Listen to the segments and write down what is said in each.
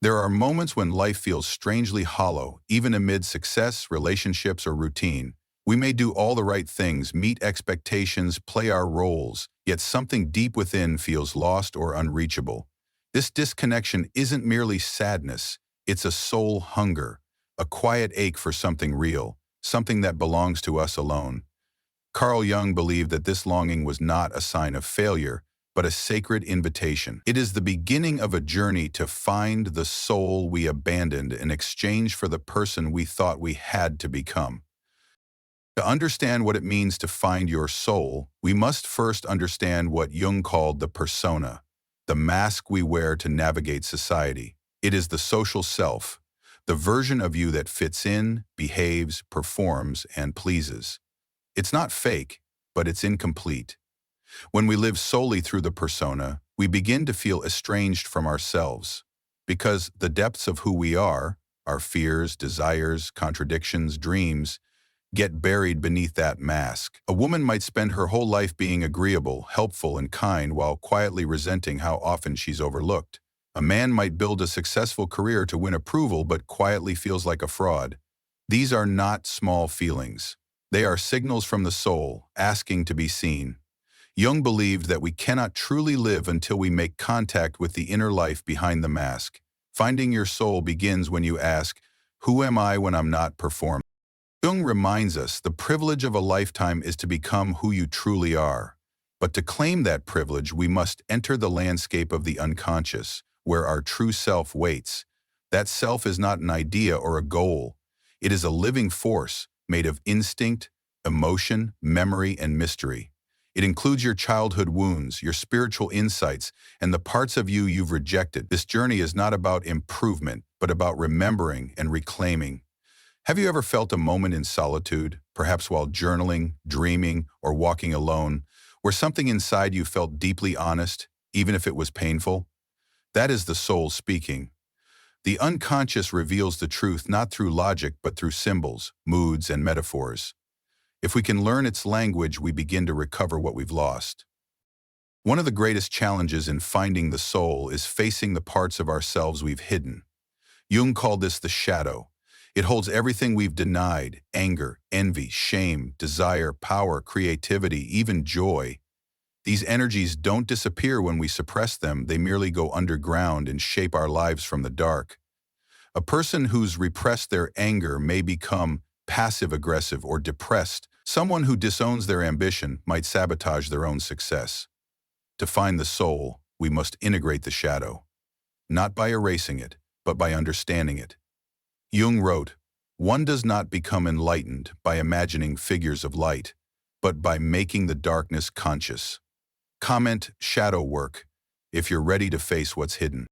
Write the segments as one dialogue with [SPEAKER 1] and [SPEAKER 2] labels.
[SPEAKER 1] There are moments when life feels strangely hollow, even amid success, relationships, or routine. We may do all the right things, meet expectations, play our roles, yet something deep within feels lost or unreachable. This disconnection isn't merely sadness, it's a soul hunger, a quiet ache for something real, something that belongs to us alone. Carl Jung believed that this longing was not a sign of failure, but a sacred invitation. It is the beginning of a journey to find the soul we abandoned in exchange for the person we thought we had to become. To understand what it means to find your soul, we must first understand what Jung called the persona, the mask we wear to navigate society. It is the social self, the version of you that fits in, behaves, performs, and pleases. It's not fake, but it's incomplete. When we live solely through the persona, we begin to feel estranged from ourselves, because the depths of who we are, our fears, desires, contradictions, dreams, get buried beneath that mask. A woman might spend her whole life being agreeable, helpful, and kind while quietly resenting how often she's overlooked. A man might build a successful career to win approval but quietly feels like a fraud. These are not small feelings. They are signals from the soul, asking to be seen. Jung believed that we cannot truly live until we make contact with the inner life behind the mask. Finding your soul begins when you ask, "Who am I when I'm not performing?" Jung reminds us the privilege of a lifetime is to become who you truly are. But to claim that privilege, we must enter the landscape of the unconscious, where our true self waits. That self is not an idea or a goal. It is a living force made of instinct, emotion, memory, and mystery. It includes your childhood wounds, your spiritual insights, and the parts of you you've rejected. This journey is not about improvement, but about remembering and reclaiming. Have you ever felt a moment in solitude, perhaps while journaling, dreaming, or walking alone, where something inside you felt deeply honest, even if it was painful? That is the soul speaking. The unconscious reveals the truth not through logic but through symbols, moods, and metaphors. If we can learn its language, we begin to recover what we've lost. One of the greatest challenges in finding the soul is facing the parts of ourselves we've hidden. Jung called this the shadow. It holds everything we've denied: anger, envy, shame, desire, power, creativity, even joy. These energies don't disappear when we suppress them, they merely go underground and shape our lives from the dark. A person who's repressed their anger may become passive-aggressive or depressed. Someone who disowns their ambition might sabotage their own success. To find the soul, we must integrate the shadow, not by erasing it, but by understanding it. Jung wrote, "One does not become enlightened by imagining figures of light, but by making the darkness conscious." Comment shadow work if you're ready to face what's hidden.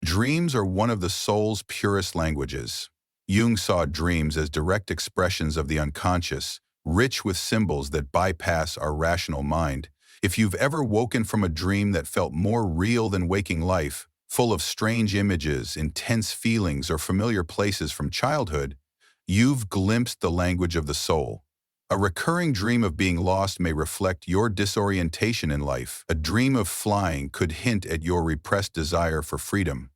[SPEAKER 1] Dreams are one of the soul's purest languages. Jung saw dreams as direct expressions of the unconscious, rich with symbols that bypass our rational mind. If you've ever woken from a dream that felt more real than waking life, full of strange images, intense feelings, or familiar places from childhood, you've glimpsed the language of the soul. A recurring dream of being lost may reflect your disorientation in life. A dream of flying could hint at your repressed desire for freedom.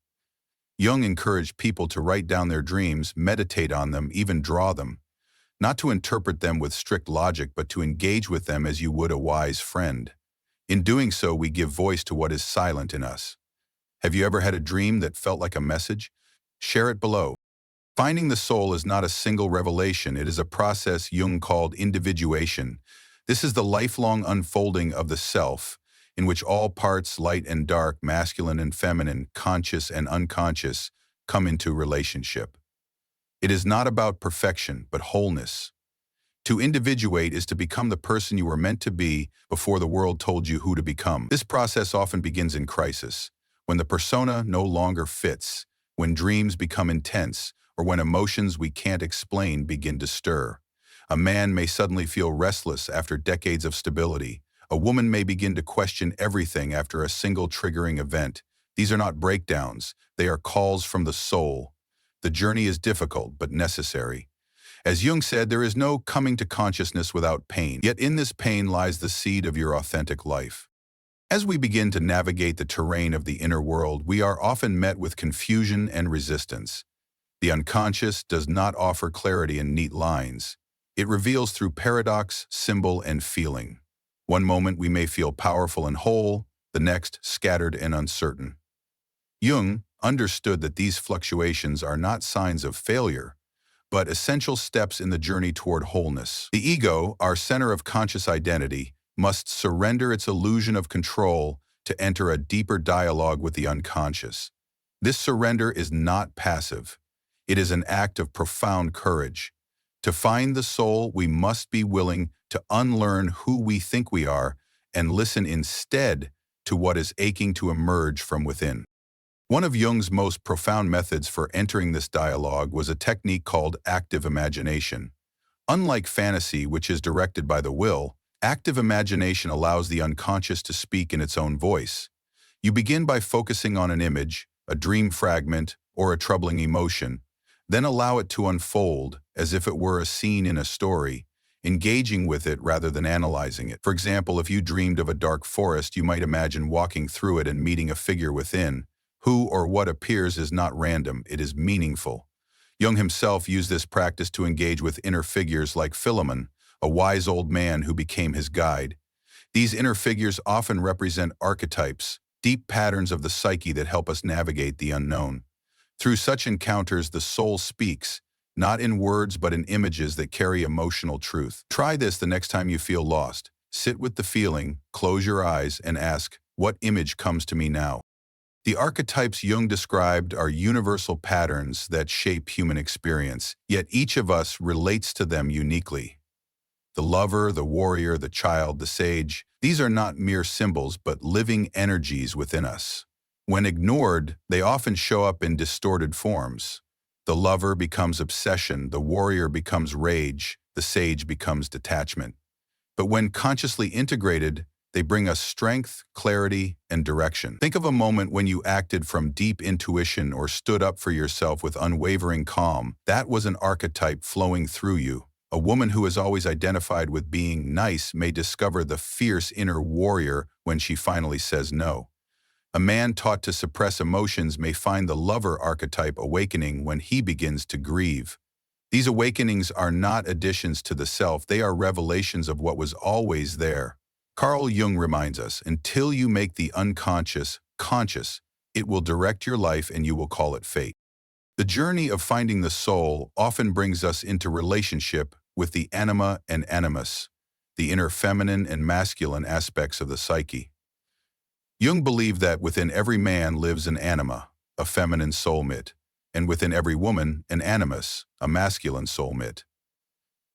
[SPEAKER 1] Jung encouraged people to write down their dreams, meditate on them, even draw them. Not to interpret them with strict logic, but to engage with them as you would a wise friend. In doing so, we give voice to what is silent in us. Have you ever had a dream that felt like a message? Share it below. Finding the soul is not a single revelation, it is a process Jung called individuation. This is the lifelong unfolding of the self, in which all parts, light and dark, masculine and feminine, conscious and unconscious, come into relationship. It is not about perfection, but wholeness. To individuate is to become the person you were meant to be before the world told you who to become. This process often begins in crisis, when the persona no longer fits, when dreams become intense, or when emotions we can't explain begin to stir. A man may suddenly feel restless after decades of stability. A woman may begin to question everything after a single triggering event. These are not breakdowns, they are calls from the soul. The journey is difficult, but necessary. As Jung said, there is no coming to consciousness without pain. Yet in this pain lies the seed of your authentic life. As we begin to navigate the terrain of the inner world, we are often met with confusion and resistance. The unconscious does not offer clarity in neat lines. It reveals through paradox, symbol, and feeling. One moment we may feel powerful and whole, the next scattered and uncertain. Jung understood that these fluctuations are not signs of failure, but essential steps in the journey toward wholeness. The ego, our center of conscious identity, must surrender its illusion of control to enter a deeper dialogue with the unconscious. This surrender is not passive. It is an act of profound courage. To find the soul, we must be willing to unlearn who we think we are and listen instead to what is aching to emerge from within. One of Jung's most profound methods for entering this dialogue was a technique called active imagination. Unlike fantasy, which is directed by the will, active imagination allows the unconscious to speak in its own voice. You begin by focusing on an image, a dream fragment, or a troubling emotion, then allow it to unfold as if it were a scene in a story, engaging with it rather than analyzing it. For example, if you dreamed of a dark forest, you might imagine walking through it and meeting a figure within. Who or what appears is not random, it is meaningful. Jung himself used this practice to engage with inner figures like Philemon, a wise old man who became his guide. These inner figures often represent archetypes, deep patterns of the psyche that help us navigate the unknown. Through such encounters, the soul speaks, not in words but in images that carry emotional truth. Try this the next time you feel lost. Sit with the feeling, close your eyes, and ask, what image comes to me now? The archetypes Jung described are universal patterns that shape human experience, yet each of us relates to them uniquely. The lover, the warrior, the child, the sage, these are not mere symbols but living energies within us. When ignored, they often show up in distorted forms. The lover becomes obsession, the warrior becomes rage, the sage becomes detachment. But when consciously integrated, they bring us strength, clarity, and direction. Think of a moment when you acted from deep intuition or stood up for yourself with unwavering calm. That was an archetype flowing through you. A woman who has always identified with being nice may discover the fierce inner warrior when she finally says no. A man taught to suppress emotions may find the lover archetype awakening when he begins to grieve. These awakenings are not additions to the self, they are revelations of what was always there. Carl Jung reminds us, until you make the unconscious conscious, it will direct your life and you will call it fate. The journey of finding the soul often brings us into relationship with the anima and animus, the inner feminine and masculine aspects of the psyche. Jung believed that within every man lives an anima, a feminine soulmate, and within every woman an animus, a masculine soulmate.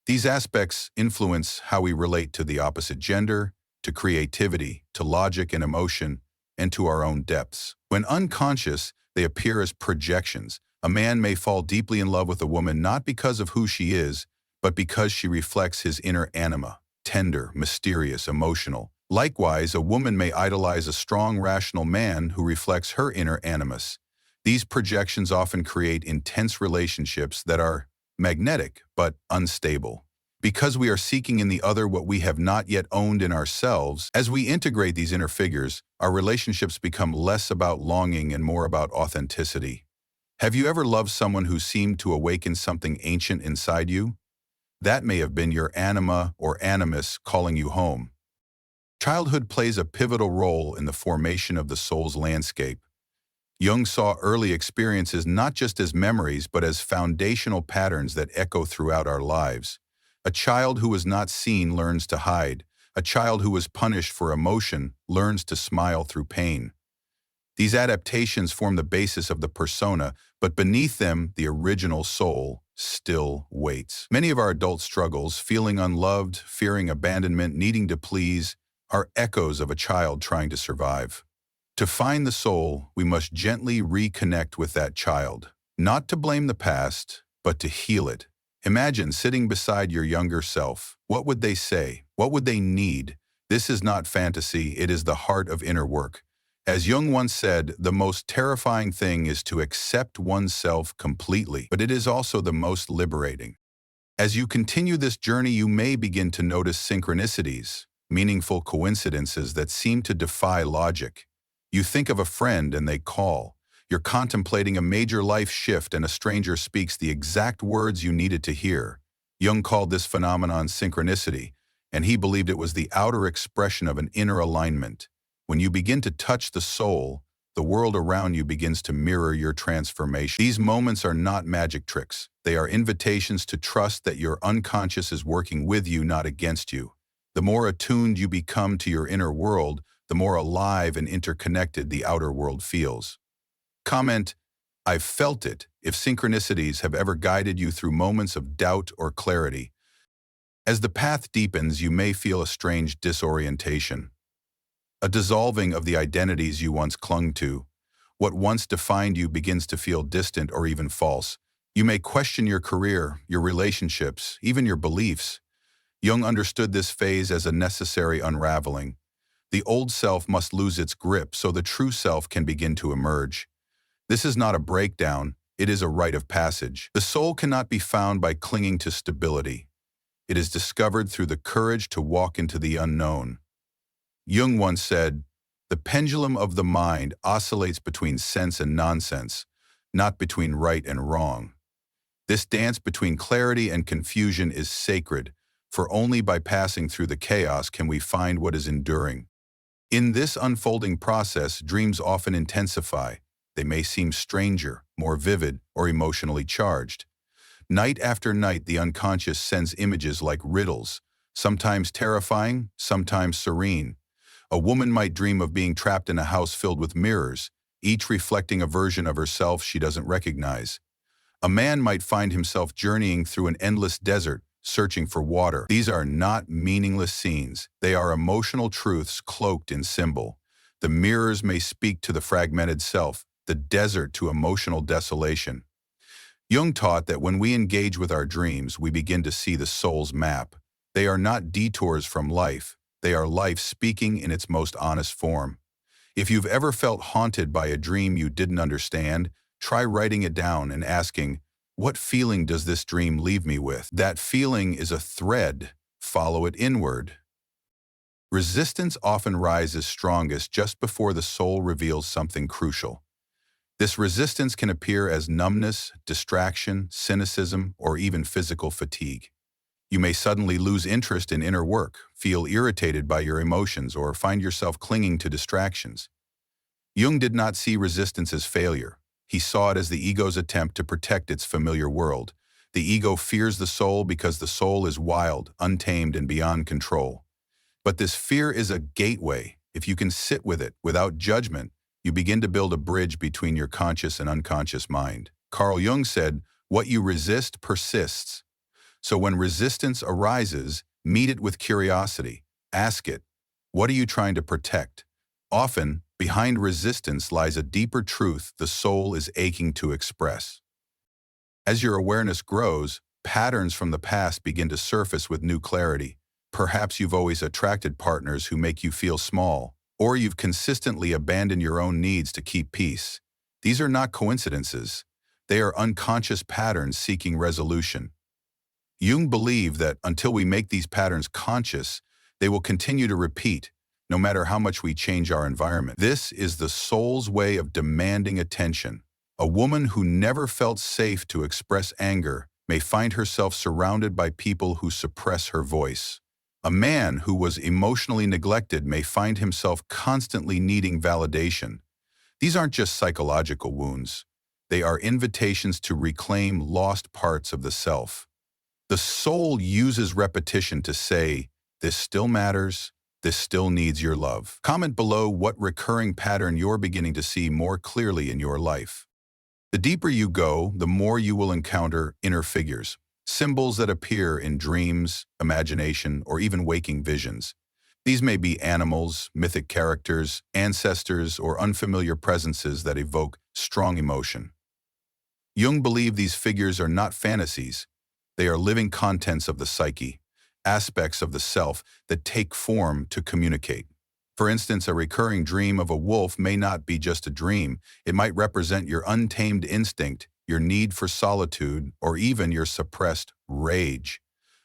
[SPEAKER 1] These aspects influence how we relate to the opposite gender, to creativity, to logic and emotion, and to our own depths. When unconscious, they appear as projections. A man may fall deeply in love with a woman not because of who she is, but because she reflects his inner anima, tender, mysterious, emotional. Likewise, a woman may idolize a strong, rational man who reflects her inner animus. These projections often create intense relationships that are magnetic but unstable. Because we are seeking in the other what we have not yet owned in ourselves, as we integrate these inner figures, our relationships become less about longing and more about authenticity. Have you ever loved someone who seemed to awaken something ancient inside you? That may have been your anima or animus calling you home. Childhood plays a pivotal role in the formation of the soul's landscape. Jung saw early experiences not just as memories but as foundational patterns that echo throughout our lives. A child who was not seen learns to hide. A child who was punished for emotion learns to smile through pain. These adaptations form the basis of the persona, but beneath them, the original soul still waits. Many of our adult struggles, feeling unloved, fearing abandonment, needing to please, are echoes of a child trying to survive. To find the soul, we must gently reconnect with that child, not to blame the past, but to heal it. Imagine sitting beside your younger self. What would they say? What would they need? This is not fantasy, it is the heart of inner work. As Jung once said, the most terrifying thing is to accept oneself completely, but it is also the most liberating. As you continue this journey, you may begin to notice synchronicities, meaningful coincidences that seem to defy logic. You think of a friend and they call. You're contemplating a major life shift and a stranger speaks the exact words you needed to hear. Jung called this phenomenon synchronicity, and he believed it was the outer expression of an inner alignment. When you begin to touch the soul, the world around you begins to mirror your transformation. These moments are not magic tricks. They are invitations to trust that your unconscious is working with you, not against you. The more attuned you become to your inner world, the more alive and interconnected the outer world feels. Comment, I've felt it, if synchronicities have ever guided you through moments of doubt or clarity. As the path deepens, you may feel a strange disorientation, a dissolving of the identities you once clung to. What once defined you begins to feel distant or even false. You may question your career, your relationships, even your beliefs. Jung understood this phase as a necessary unraveling. The old self must lose its grip so the true self can begin to emerge. This is not a breakdown, it is a rite of passage. The soul cannot be found by clinging to stability. It is discovered through the courage to walk into the unknown. Jung once said, "The pendulum of the mind oscillates between sense and nonsense, not between right and wrong." This dance between clarity and confusion is sacred, for only by passing through the chaos can we find what is enduring. In this unfolding process, dreams often intensify. They may seem stranger, more vivid, or emotionally charged. Night after night, the unconscious sends images like riddles, sometimes terrifying, sometimes serene. A woman might dream of being trapped in a house filled with mirrors, each reflecting a version of herself she doesn't recognize. A man might find himself journeying through an endless desert, searching for water. These are not meaningless scenes. They are emotional truths cloaked in symbol. The mirrors may speak to the fragmented self, the desert to emotional desolation. Jung taught that when we engage with our dreams, we begin to see the soul's map. They are not detours from life. They are life speaking in its most honest form. If you've ever felt haunted by a dream you didn't understand, try writing it down and asking, what feeling does this dream leave me with? That feeling is a thread. Follow it inward. Resistance often rises strongest just before the soul reveals something crucial. This resistance can appear as numbness, distraction, cynicism, or even physical fatigue. You may suddenly lose interest in inner work, feel irritated by your emotions, or find yourself clinging to distractions. Jung did not see resistance as failure. He saw it as the ego's attempt to protect its familiar world. The ego fears the soul because the soul is wild, untamed, and beyond control. But this fear is a gateway. If you can sit with it without judgment, you begin to build a bridge between your conscious and unconscious mind. Carl Jung said, "What you resist persists." So when resistance arises, meet it with curiosity. Ask it, what are you trying to protect? Often, behind resistance lies a deeper truth the soul is aching to express. As your awareness grows, patterns from the past begin to surface with new clarity. Perhaps you've always attracted partners who make you feel small, or you've consistently abandoned your own needs to keep peace. These are not coincidences. They are unconscious patterns seeking resolution. Jung believed that until we make these patterns conscious, they will continue to repeat, no matter how much we change our environment. This is the soul's way of demanding attention. A woman who never felt safe to express anger may find herself surrounded by people who suppress her voice. A man who was emotionally neglected may find himself constantly needing validation. These aren't just psychological wounds. They are invitations to reclaim lost parts of the self. The soul uses repetition to say, this still matters, this still needs your love. Comment below what recurring pattern you're beginning to see more clearly in your life. The deeper you go, the more you will encounter inner figures, symbols that appear in dreams, imagination, or even waking visions. These may be animals, mythic characters, ancestors, or unfamiliar presences that evoke strong emotion. Jung believed these figures are not fantasies. They are living contents of the psyche, aspects of the self that take form to communicate. For instance, a recurring dream of a wolf may not be just a dream. It might represent your untamed instinct, your need for solitude, or even your suppressed rage.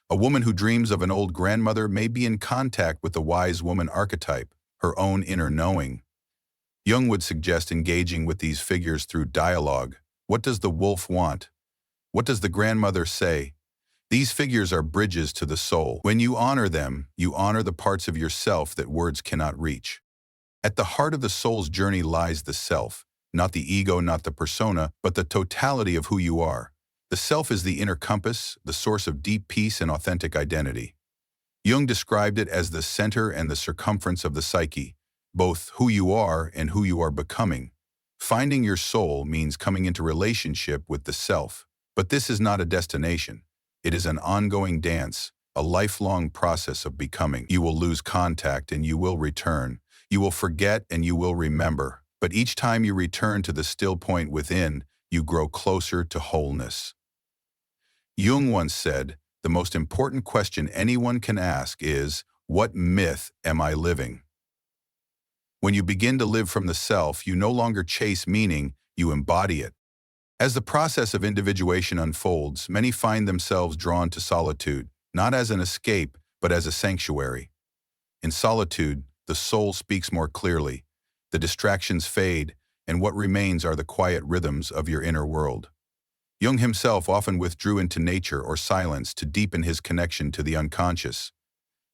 [SPEAKER 1] A woman who dreams of an old grandmother may be in contact with the wise woman archetype, her own inner knowing. Jung would suggest engaging with these figures through dialogue. What does the wolf want? What does the grandmother say? These figures are bridges to the soul. When you honor them, you honor the parts of yourself that words cannot reach. At the heart of the soul's journey lies the self, not the ego, not the persona, but the totality of who you are. The self is the inner compass, the source of deep peace and authentic identity. Jung described it as the center and the circumference of the psyche, both who you are and who you are becoming. Finding your soul means coming into relationship with the self. But this is not a destination. It is an ongoing dance, a lifelong process of becoming. You will lose contact and you will return. You will forget and you will remember. But each time you return to the still point within, you grow closer to wholeness. Jung once said, "The most important question anyone can ask is, what myth am I living?" When you begin to live from the self, you no longer chase meaning, you embody it. As the process of individuation unfolds, many find themselves drawn to solitude, not as an escape, but as a sanctuary. In solitude, the soul speaks more clearly, the distractions fade, and what remains are the quiet rhythms of your inner world. Jung himself often withdrew into nature or silence to deepen his connection to the unconscious.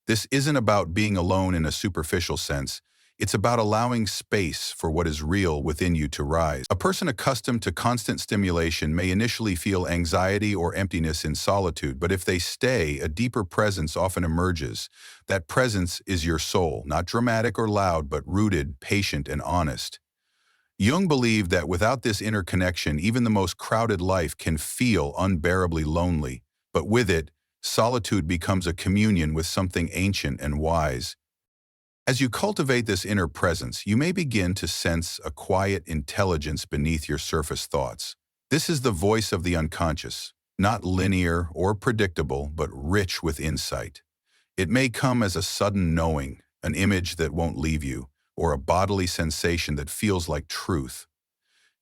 [SPEAKER 1] This isn't about being alone in a superficial sense. It's about allowing space for what is real within you to rise. A person accustomed to constant stimulation may initially feel anxiety or emptiness in solitude, but if they stay, a deeper presence often emerges. That presence is your soul, not dramatic or loud, but rooted, patient, and honest. Jung believed that without this inner connection, even the most crowded life can feel unbearably lonely, but with it, solitude becomes a communion with something ancient and wise. As you cultivate this inner presence, you may begin to sense a quiet intelligence beneath your surface thoughts. This is the voice of the unconscious, not linear or predictable, but rich with insight. It may come as a sudden knowing, an image that won't leave you, or a bodily sensation that feels like truth.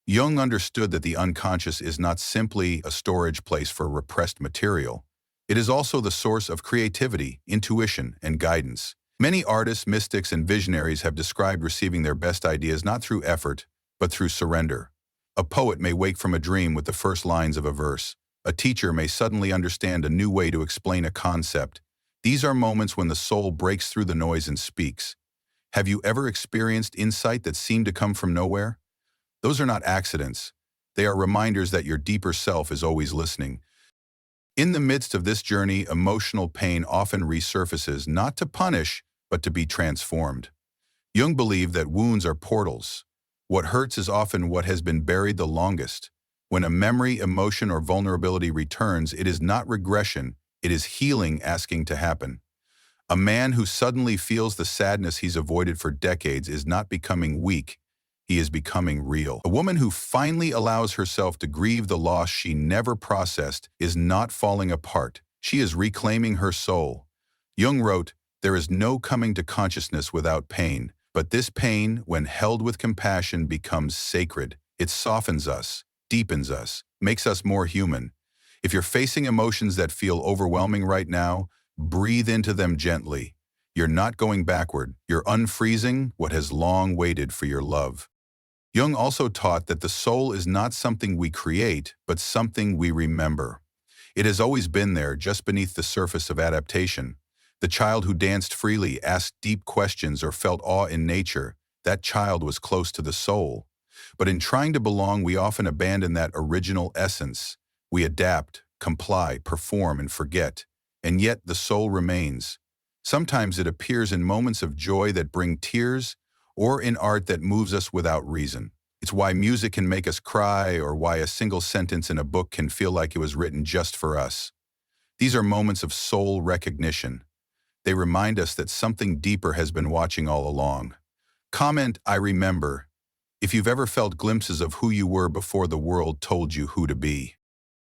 [SPEAKER 1] Jung understood that the unconscious is not simply a storage place for repressed material. It is also the source of creativity, intuition, and guidance. Many artists, mystics, and visionaries have described receiving their best ideas not through effort, but through surrender. A poet may wake from a dream with the first lines of a verse. A teacher may suddenly understand a new way to explain a concept. These are moments when the soul breaks through the noise and speaks. Have you ever experienced insight that seemed to come from nowhere? Those are not accidents. They are reminders that your deeper self is always listening. In the midst of this journey, emotional pain often resurfaces, not to punish, but to be transformed. Jung believed that wounds are portals. What hurts is often what has been buried the longest. When a memory, emotion, or vulnerability returns, it is not regression, it is healing asking to happen. A man who suddenly feels the sadness he's avoided for decades is not becoming weak, he is becoming real. A woman who finally allows herself to grieve the loss she never processed is not falling apart, she is reclaiming her soul. Jung wrote, "There is no coming to consciousness without pain, but this pain, when held with compassion, becomes sacred. It softens us, deepens us, makes us more human." If you're facing emotions that feel overwhelming right now, breathe into them gently. You're not going backward, you're unfreezing what has long waited for your love. Jung also taught that the soul is not something we create, but something we remember. It has always been there, just beneath the surface of adaptation. The child who danced freely, asked deep questions, or felt awe in nature, that child was close to the soul. But in trying to belong, we often abandon that original essence. We adapt, comply, perform, and forget. And yet the soul remains. Sometimes it appears in moments of joy that bring tears, or in art that moves us without reason. It's why music can make us cry, or why a single sentence in a book can feel like it was written just for us. These are moments of soul recognition. They remind us that something deeper has been watching all along. Comment, "I remember," if you've ever felt glimpses of who you were before the world told you who to be.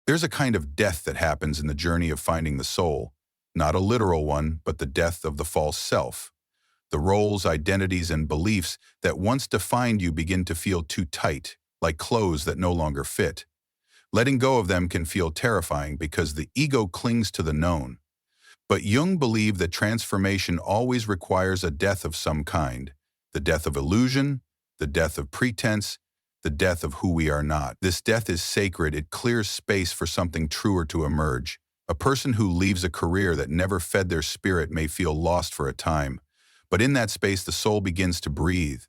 [SPEAKER 1] There's a kind of death that happens in the journey of finding the soul. Not a literal one, but the death of the false self. The roles, identities, and beliefs that once defined you begin to feel too tight, like clothes that no longer fit. Letting go of them can feel terrifying because the ego clings to the known. But Jung believed that transformation always requires a death of some kind, the death of illusion, the death of pretense, the death of who we are not. This death is sacred. It clears space for something truer to emerge. A person who leaves a career that never fed their spirit may feel lost for a time, but in that space the soul begins to breathe.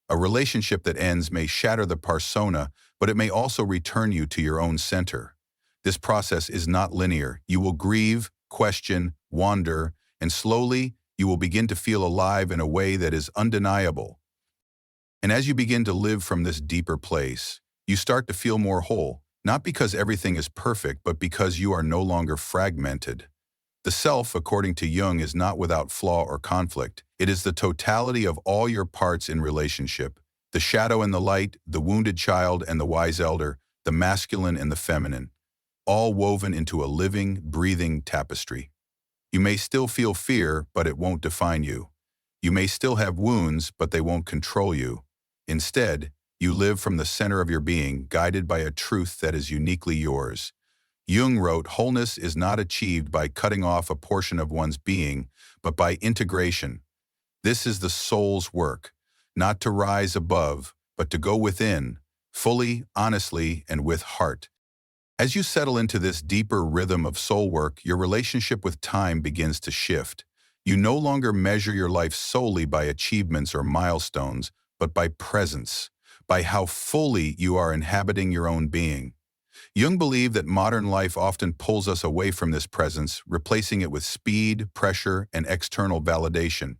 [SPEAKER 1] A relationship that ends may shatter the persona, but it may also return you to your own center. This process is not linear. You will grieve, question, wander, and slowly you will begin to feel alive in a way that is undeniable. And as you begin to live from this deeper place, you start to feel more whole, not because everything is perfect, but because you are no longer fragmented. The self, according to Jung, is not without flaw or conflict. It is the totality of all your parts in relationship, the shadow and the light, the wounded child and the wise elder, the masculine and the feminine, all woven into a living, breathing tapestry. You may still feel fear, but it won't define you. You may still have wounds, but they won't control you. Instead, you live from the center of your being, guided by a truth that is uniquely yours. Jung wrote, "Wholeness is not achieved by cutting off a portion of one's being, but by integration." This is the soul's work, not to rise above, but to go within, fully, honestly, and with heart. As you settle into this deeper rhythm of soul work, your relationship with time begins to shift. You no longer measure your life solely by achievements or milestones, but by presence, by how fully you are inhabiting your own being. Jung believed that modern life often pulls us away from this presence, replacing it with speed, pressure, and external validation.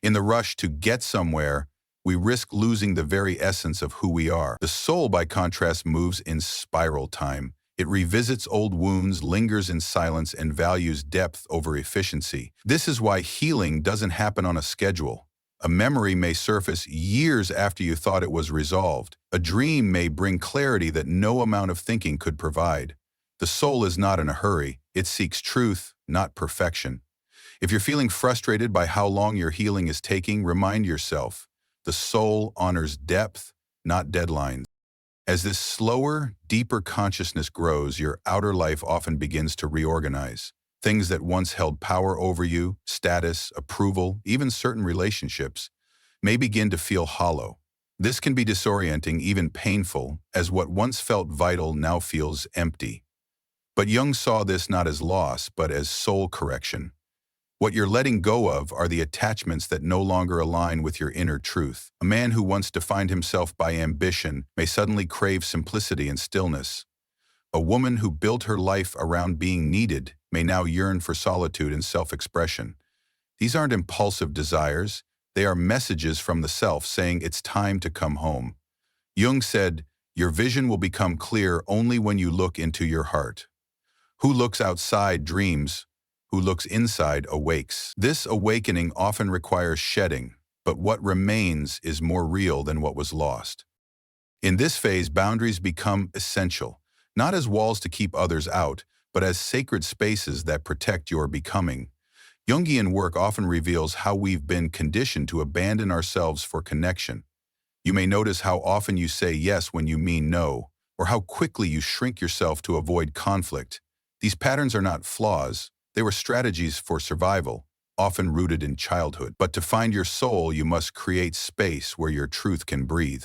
[SPEAKER 1] In the rush to get somewhere, we risk losing the very essence of who we are. The soul, by contrast, moves in spiral time. It revisits old wounds, lingers in silence, and values depth over efficiency. This is why healing doesn't happen on a schedule. A memory may surface years after you thought it was resolved. A dream may bring clarity that no amount of thinking could provide. The soul is not in a hurry. It seeks truth, not perfection. If you're feeling frustrated by how long your healing is taking, remind yourself, the soul honors depth, not deadlines. As this slower, deeper consciousness grows, your outer life often begins to reorganize. Things that once held power over you, status, approval, even certain relationships, may begin to feel hollow. This can be disorienting, even painful, as what once felt vital now feels empty. But Jung saw this not as loss, but as soul correction. What you're letting go of are the attachments that no longer align with your inner truth. A man who once defined himself by ambition may suddenly crave simplicity and stillness. A woman who built her life around being needed may now yearn for solitude and self-expression. These aren't impulsive desires. They are messages from the self saying it's time to come home. Jung said, "Your vision will become clear only when you look into your heart. Who looks outside dreams. Who looks inside awakes." This awakening often requires shedding, but what remains is more real than what was lost. In this phase, boundaries become essential, not as walls to keep others out, but as sacred spaces that protect your becoming. Jungian work often reveals how we've been conditioned to abandon ourselves for connection. You may notice how often you say yes when you mean no, or how quickly you shrink yourself to avoid conflict. These patterns are not flaws. They were strategies for survival, often rooted in childhood. But to find your soul, you must create space where your truth can breathe.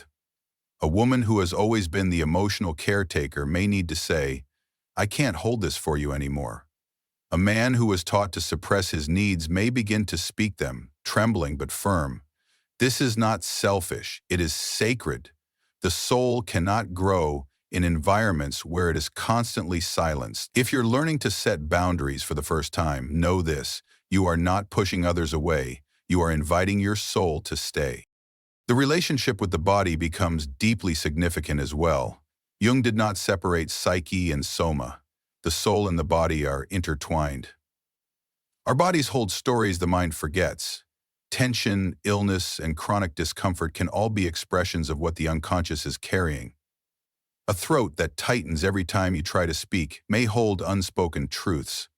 [SPEAKER 1] A woman who has always been the emotional caretaker may need to say, "I can't hold this for you anymore." A man who was taught to suppress his needs may begin to speak them, trembling but firm. This is not selfish, it is sacred. The soul cannot grow in environments where it is constantly silenced. If you're learning to set boundaries for the first time, know this: you are not pushing others away, you are inviting your soul to stay. The relationship with the body becomes deeply significant as well. Jung did not separate psyche and soma. The soul and the body are intertwined. Our bodies hold stories the mind forgets. Tension, illness, and chronic discomfort can all be expressions of what the unconscious is carrying. A throat that tightens every time you try to speak may hold unspoken truths.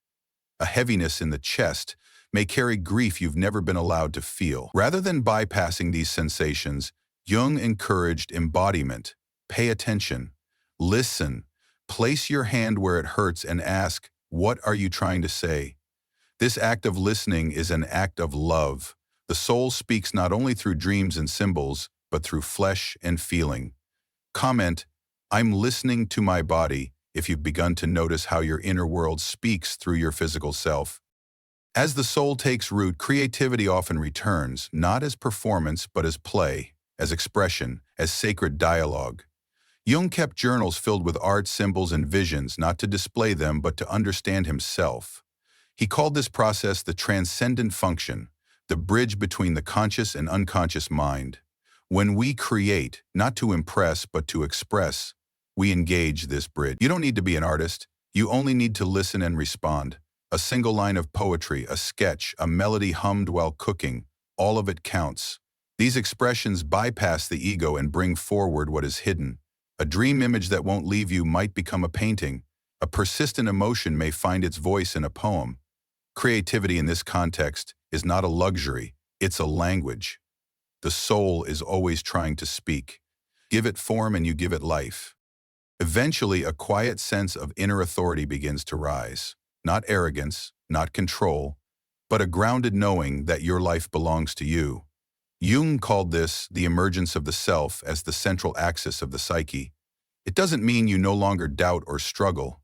[SPEAKER 1] A heaviness in the chest may carry grief you've never been allowed to feel. Rather than bypassing these sensations, Jung encouraged embodiment. Pay attention. Listen. Place your hand where it hurts and ask, "What are you trying to say?" This act of listening is an act of love. The soul speaks not only through dreams and symbols, but through flesh and feeling. Comment, I'm listening to my body, if you've begun to notice how your inner world speaks through your physical self. As the soul takes root, creativity often returns, not as performance but as play, as expression, as sacred dialogue. Jung kept journals filled with art, symbols, and visions, not to display them but to understand himself. He called this process the transcendent function, the bridge between the conscious and unconscious mind. When we create, not to impress but to express, we engage this bridge. You don't need to be an artist. You only need to listen and respond. A single line of poetry, a sketch, a melody hummed while cooking, all of it counts. These expressions bypass the ego and bring forward what is hidden. A dream image that won't leave you might become a painting. A persistent emotion may find its voice in a poem. Creativity in this context is not a luxury, it's a language. The soul is always trying to speak. Give it form and you give it life. Eventually, a quiet sense of inner authority begins to rise. Not arrogance, not control, but a grounded knowing that your life belongs to you. Jung called this the emergence of the self as the central axis of the psyche. It doesn't mean you no longer doubt or struggle.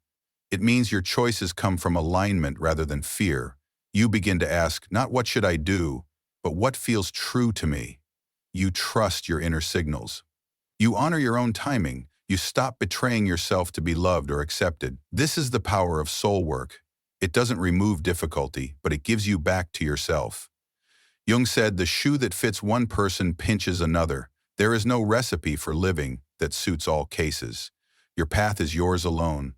[SPEAKER 1] It means your choices come from alignment rather than fear. You begin to ask, not what should I do, but what feels true to me. You trust your inner signals. You honor your own timing. You stop betraying yourself to be loved or accepted. This is the power of soul work. It doesn't remove difficulty, but it gives you back to yourself. Jung said, the shoe that fits one person pinches another. There is no recipe for living that suits all cases. Your path is yours alone.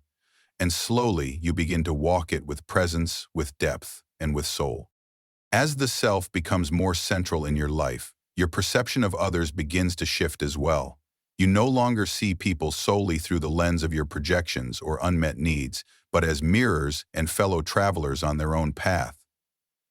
[SPEAKER 1] And slowly you begin to walk it with presence, with depth, and with soul. As the self becomes more central in your life, your perception of others begins to shift as well. You no longer see people solely through the lens of your projections or unmet needs, but as mirrors and fellow travelers on their own path.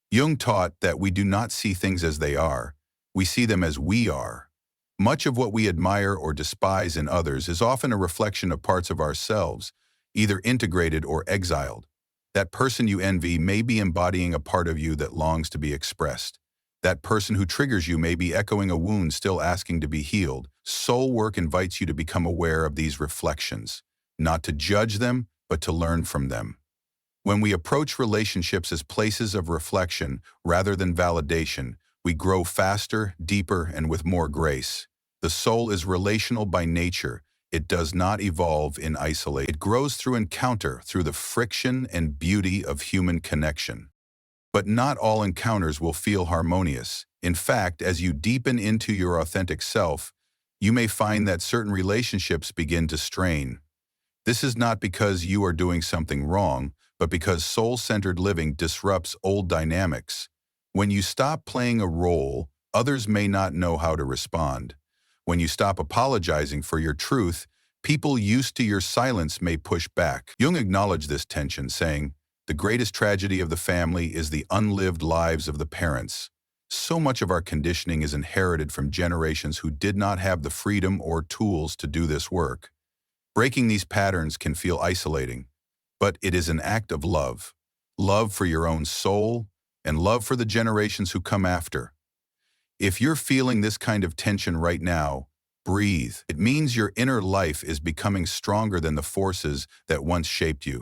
[SPEAKER 1] Jung taught that we do not see things as they are, we see them as we are. Much of what we admire or despise in others is often a reflection of parts of ourselves, either integrated or exiled. That person you envy may be embodying a part of you that longs to be expressed. That person who triggers you may be echoing a wound still asking to be healed. Soul work invites you to become aware of these reflections, not to judge them, but to learn from them. When we approach relationships as places of reflection rather than validation, we grow faster, deeper, and with more grace. The soul is relational by nature. It does not evolve in isolation. It grows through encounter, through the friction and beauty of human connection. But not all encounters will feel harmonious. In fact, as you deepen into your authentic self, you may find that certain relationships begin to strain. This is not because you are doing something wrong, but because soul-centered living disrupts old dynamics. When you stop playing a role, others may not know how to respond. When you stop apologizing for your truth, people used to your silence may push back. Jung acknowledged this tension, saying, the greatest tragedy of the family is the unlived lives of the parents. So much of our conditioning is inherited from generations who did not have the freedom or tools to do this work. Breaking these patterns can feel isolating, but it is an act of love. Love for your own soul and love for the generations who come after. If you're feeling this kind of tension right now, breathe. It means your inner life is becoming stronger than the forces that once shaped you.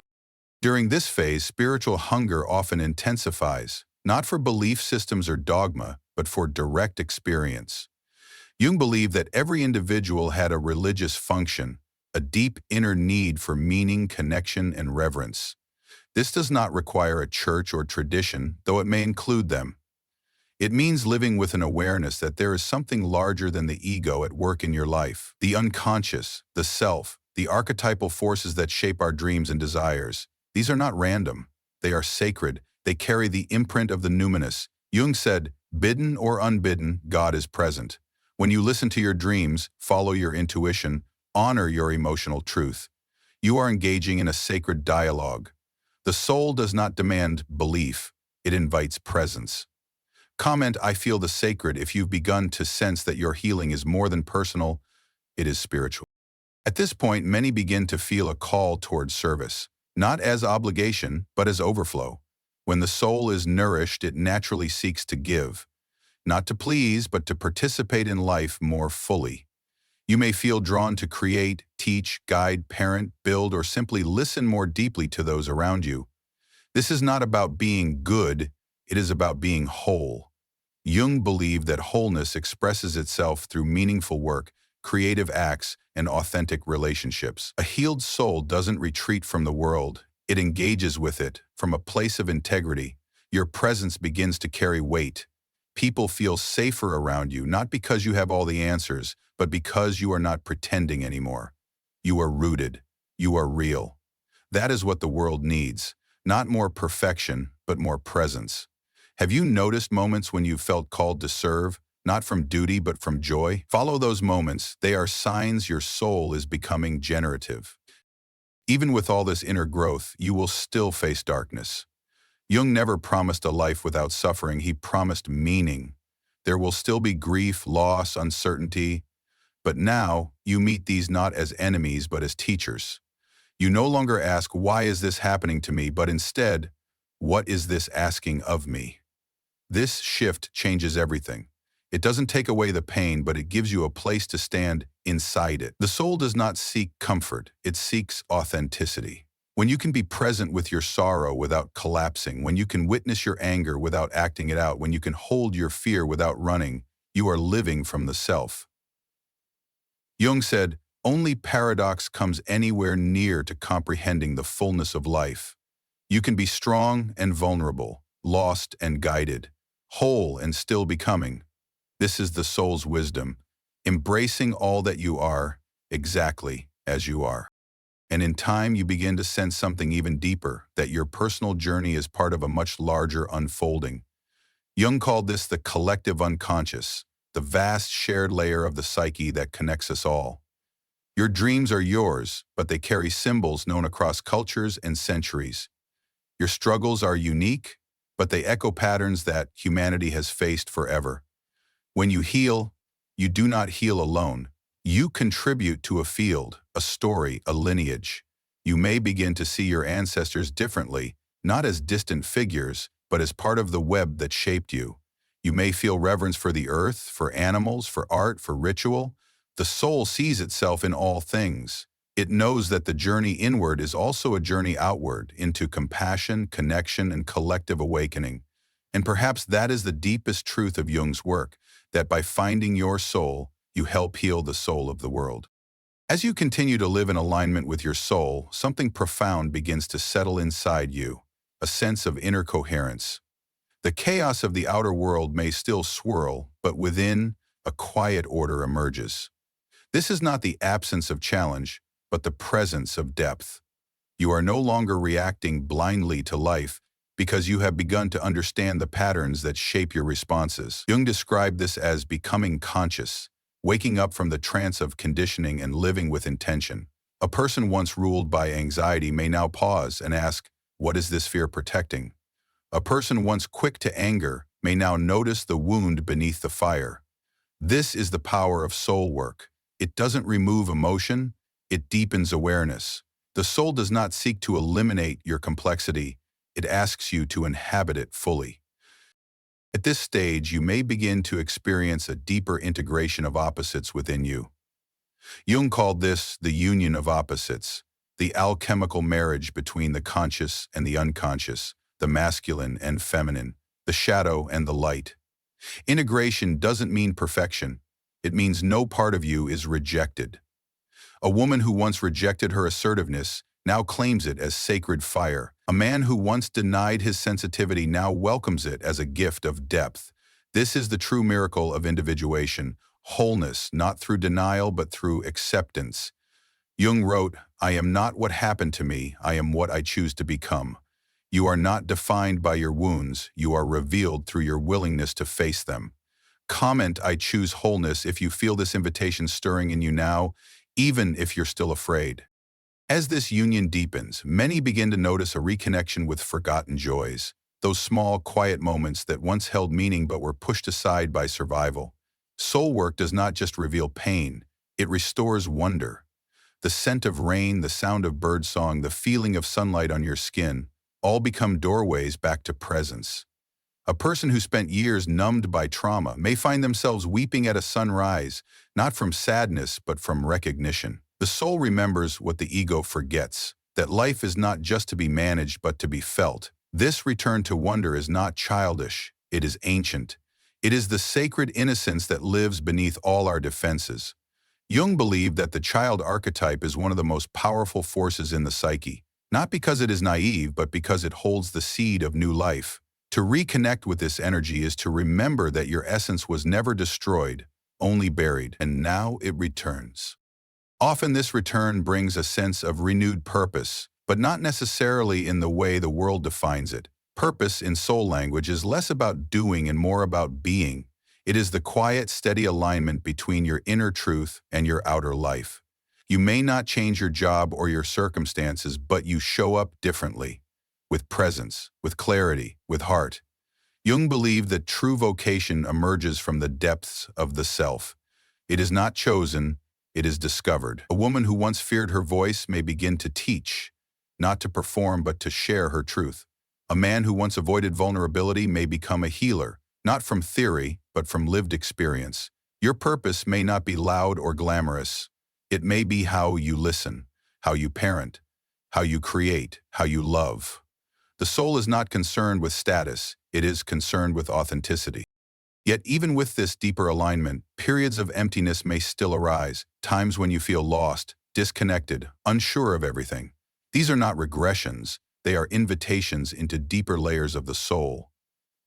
[SPEAKER 1] During this phase, spiritual hunger often intensifies, not for belief systems or dogma, but for direct experience. Jung believed that every individual had a religious function, a deep inner need for meaning, connection, and reverence. This does not require a church or tradition, though it may include them. It means living with an awareness that there is something larger than the ego at work in your life. The unconscious, the self, the archetypal forces that shape our dreams and desires. These are not random. They are sacred. They carry the imprint of the numinous. Jung said, bidden or unbidden, God is present. When you listen to your dreams, follow your intuition, honor your emotional truth. You are engaging in a sacred dialogue. The soul does not demand belief. It invites presence. Comment, I feel the sacred if you've begun to sense that your healing is more than personal, it is spiritual. At this point, many begin to feel a call towards service, not as obligation, but as overflow. When the soul is nourished, it naturally seeks to give, not to please, but to participate in life more fully. You may feel drawn to create, teach, guide, parent, build, or simply listen more deeply to those around you. This is not about being good, it is about being whole. Jung believed that wholeness expresses itself through meaningful work, creative acts, and authentic relationships. A healed soul doesn't retreat from the world, it engages with it from a place of integrity. Your presence begins to carry weight. People feel safer around you, not because you have all the answers, but because you are not pretending anymore. You are rooted. You are real. That is what the world needs. Not more perfection, but more presence. Have you noticed moments when you felt called to serve, not from duty but from joy? Follow those moments. They are signs your soul is becoming generative. Even with all this inner growth, you will still face darkness. Jung never promised a life without suffering. He promised meaning. There will still be grief, loss, uncertainty, but now you meet these not as enemies but as teachers. You no longer ask, "Why is this happening to me?" but instead, "What is this asking of me?" This shift changes everything. It doesn't take away the pain, but it gives you a place to stand inside it. The soul does not seek comfort, it seeks authenticity. When you can be present with your sorrow without collapsing, when you can witness your anger without acting it out, when you can hold your fear without running, you are living from the self. Jung said, "Only paradox comes anywhere near to comprehending the fullness of life. You can be strong and vulnerable, lost and guided, whole and still becoming. This is the soul's wisdom, embracing all that you are, exactly as you are." And in time, you begin to sense something even deeper, that your personal journey is part of a much larger unfolding. Jung called this the collective unconscious, the vast shared layer of the psyche that connects us all. Your dreams are yours, but they carry symbols known across cultures and centuries. Your struggles are unique, but they echo patterns that humanity has faced forever. When you heal, you do not heal alone. You contribute to a field, a story, a lineage. You may begin to see your ancestors differently, not as distant figures, but as part of the web that shaped you. You may feel reverence for the earth, for animals, for art, for ritual. The soul sees itself in all things. It knows that the journey inward is also a journey outward, into compassion, connection, and collective awakening. And perhaps that is the deepest truth of Jung's work, that by finding your soul, you help heal the soul of the world. As you continue to live in alignment with your soul, something profound begins to settle inside you, a sense of inner coherence. The chaos of the outer world may still swirl, but within, a quiet order emerges. This is not the absence of challenge, but the presence of depth. You are no longer reacting blindly to life because you have begun to understand the patterns that shape your responses. Jung described this as becoming conscious, waking up from the trance of conditioning and living with intention. A person once ruled by anxiety may now pause and ask, "What is this fear protecting?" A person once quick to anger may now notice the wound beneath the fire. This is the power of soul work. It doesn't remove emotion, it deepens awareness. The soul does not seek to eliminate your complexity, it asks you to inhabit it fully. At this stage, you may begin to experience a deeper integration of opposites within you. Jung called this the union of opposites, the alchemical marriage between the conscious and the unconscious, the masculine and feminine, the shadow and the light. Integration doesn't mean perfection. It means no part of you is rejected. A woman who once rejected her assertiveness now claims it as sacred fire. A man who once denied his sensitivity now welcomes it as a gift of depth. This is the true miracle of individuation, wholeness, not through denial but through acceptance. Jung wrote, "I am not what happened to me, I am what I choose to become." You are not defined by your wounds, you are revealed through your willingness to face them. Comment, "I choose wholeness," if you feel this invitation stirring in you now, even if you're still afraid. As this union deepens, many begin to notice a reconnection with forgotten joys, those small, quiet moments that once held meaning but were pushed aside by survival. Soul work does not just reveal pain, it restores wonder. The scent of rain, the sound of birdsong, the feeling of sunlight on your skin, all become doorways back to presence. A person who spent years numbed by trauma may find themselves weeping at a sunrise, not from sadness but from recognition. The soul remembers what the ego forgets, that life is not just to be managed but to be felt. This return to wonder is not childish, it is ancient. It is the sacred innocence that lives beneath all our defenses. Jung believed that the child archetype is one of the most powerful forces in the psyche, not because it is naive but because it holds the seed of new life. To reconnect with this energy is to remember that your essence was never destroyed, only buried, and now it returns. Often this return brings a sense of renewed purpose, but not necessarily in the way the world defines it. Purpose in soul language is less about doing and more about being. It is the quiet, steady alignment between your inner truth and your outer life. You may not change your job or your circumstances, but you show up differently, with presence, with clarity, with heart. Jung believed that true vocation emerges from the depths of the self. It is not chosen, it is discovered. A woman who once feared her voice may begin to teach, not to perform but to share her truth. A man who once avoided vulnerability may become a healer, not from theory, but from lived experience. Your purpose may not be loud or glamorous. It may be how you listen, how you parent, how you create, how you love. The soul is not concerned with status, it is concerned with authenticity. Yet even with this deeper alignment, periods of emptiness may still arise, times when you feel lost, disconnected, unsure of everything. These are not regressions, they are invitations into deeper layers of the soul.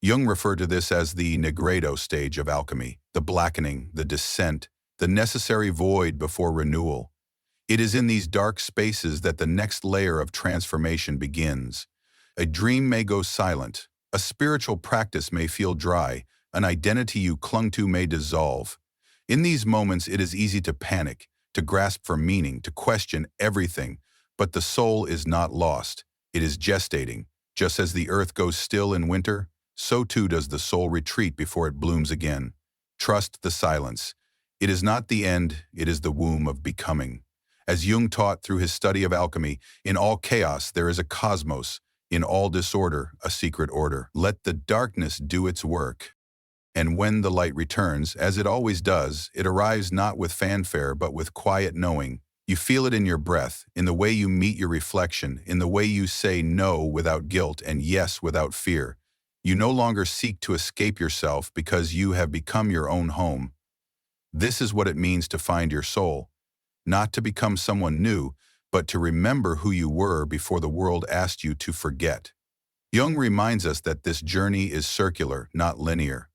[SPEAKER 1] Jung referred to this as the negredo stage of alchemy, the blackening, the descent, the necessary void before renewal. It is in these dark spaces that the next layer of transformation begins. A dream may go silent, a spiritual practice may feel dry, an identity you clung to may dissolve. In these moments it is easy to panic, to grasp for meaning, to question everything, but the soul is not lost. It is gestating. Just as the earth goes still in winter, so too does the soul retreat before it blooms again. Trust the silence. It is not the end, it is the womb of becoming. As Jung taught through his study of alchemy, in all chaos there is a cosmos, in all disorder a secret order. Let the darkness do its work. And when the light returns, as it always does, it arrives not with fanfare but with quiet knowing. You feel it in your breath, in the way you meet your reflection, in the way you say no without guilt and yes without fear. You no longer seek to escape yourself because you have become your own home. This is what it means to find your soul. Not to become someone new, but to remember who you were before the world asked you to forget. Jung reminds us that this journey is circular, not linear.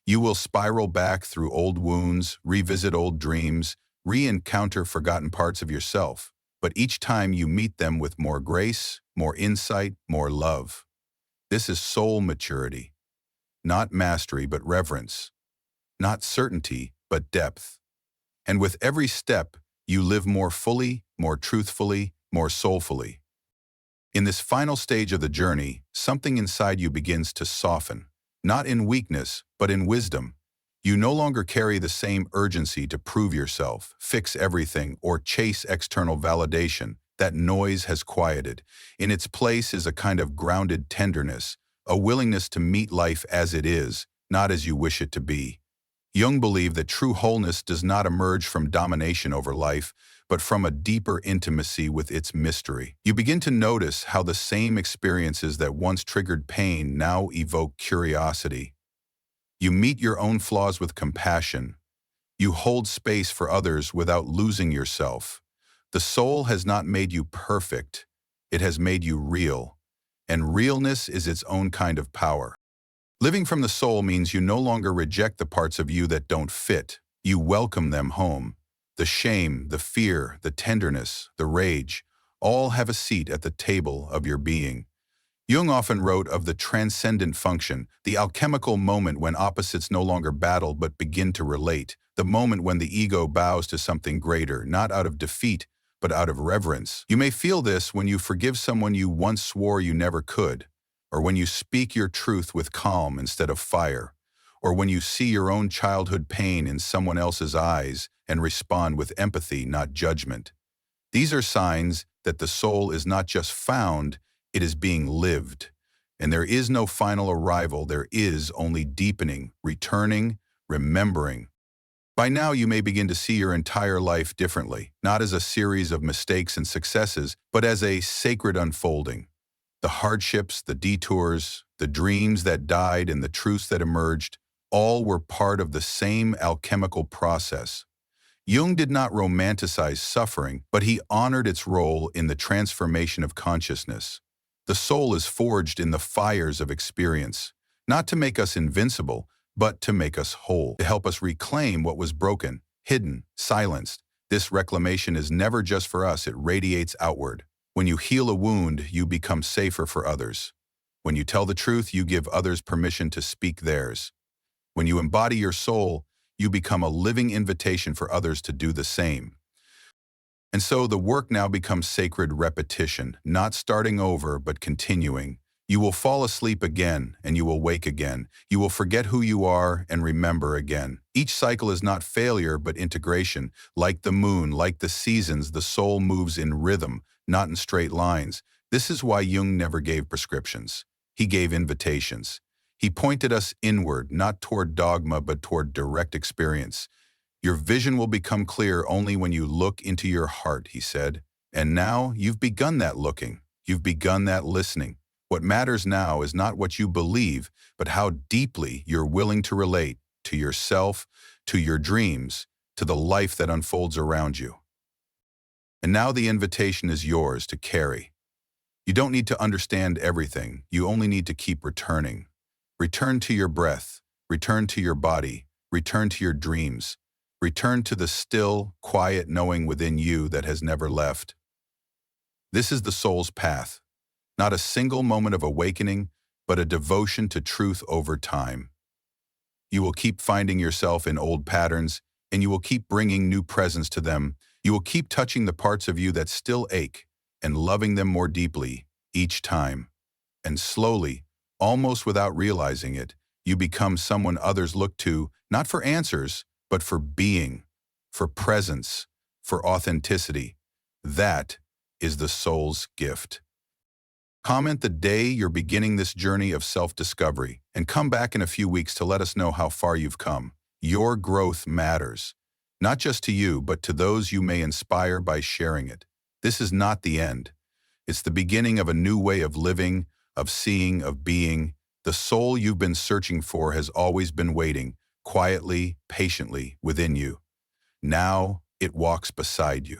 [SPEAKER 1] You will spiral back through old wounds, revisit old dreams, re-encounter forgotten parts of yourself, but each time you meet them with more grace, more insight, more love. This is soul maturity. Not mastery, but reverence. Not certainty, but depth. And with every step, you live more fully, more truthfully, more soulfully. In this final stage of the journey, something inside you begins to soften. Not in weakness, but in wisdom. You no longer carry the same urgency to prove yourself, fix everything, or chase external validation. That noise has quieted. In its place is a kind of grounded tenderness, a willingness to meet life as it is, not as you wish it to be. Jung believed that true wholeness does not emerge from domination over life, but from a deeper intimacy with its mystery. You begin to notice how the same experiences that once triggered pain now evoke curiosity. You meet your own flaws with compassion. You hold space for others without losing yourself. The soul has not made you perfect. It has made you real. And realness is its own kind of power. Living from the soul means you no longer reject the parts of you that don't fit. You welcome them home. The shame, the fear, the tenderness, the rage, all have a seat at the table of your being. Jung often wrote of the transcendent function, the alchemical moment when opposites no longer battle but begin to relate, the moment when the ego bows to something greater, not out of defeat, but out of reverence. You may feel this when you forgive someone you once swore you never could, or when you speak your truth with calm instead of fire, or when you see your own childhood pain in someone else's eyes and respond with empathy, not judgment. These are signs that the soul is not just found, It is being lived. And there is no final arrival, there is only deepening, returning, remembering. By now you may begin to see your entire life differently, not as a series of mistakes and successes, but as a sacred unfolding. The hardships, the detours, the dreams that died and the truths that emerged, all were part of the same alchemical process. Jung did not romanticize suffering, but he honored its role in the transformation of consciousness. The soul is forged in the fires of experience, not to make us invincible, but to make us whole, to help us reclaim what was broken, hidden, silenced. This reclamation is never just for us, it radiates outward. When you heal a wound, you become safer for others. When you tell the truth, you give others permission to speak theirs. When you embody your soul, you become a living invitation for others to do the same. And so the work now becomes sacred repetition, not starting over, but continuing. You will fall asleep again, and you will wake again. You will forget who you are and remember again. Each cycle is not failure, but integration. Like the moon, like the seasons, the soul moves in rhythm, not in straight lines. This is why Jung never gave prescriptions. He gave invitations. He pointed us inward, not toward dogma, but toward direct experience. Your vision will become clear only when you look into your heart, he said. And now you've begun that looking. You've begun that listening. What matters now is not what you believe, but how deeply you're willing to relate to yourself, to your dreams, to the life that unfolds around you. And now the invitation is yours to carry. You don't need to understand everything. You only need to keep returning. Return to your breath. Return to your body. Return to your dreams. Return to the still, quiet knowing within you that has never left. This is the soul's path. Not a single moment of awakening, but a devotion to truth over time. You will keep finding yourself in old patterns, and you will keep bringing new presence to them. You will keep touching the parts of you that still ache, and loving them more deeply each time. And slowly, almost without realizing it, you become someone others look to, not for answers, but for being, for presence, for authenticity. That is the soul's gift. Comment the day you're beginning this journey of self-discovery, and come back in a few weeks to let us know how far you've come. Your growth matters, not just to you, but to those you may inspire by sharing it. This is not the end. It's the beginning of a new way of living, of seeing, of being. The soul you've been searching for has always been waiting, quietly, patiently, within you. Now it walks beside you.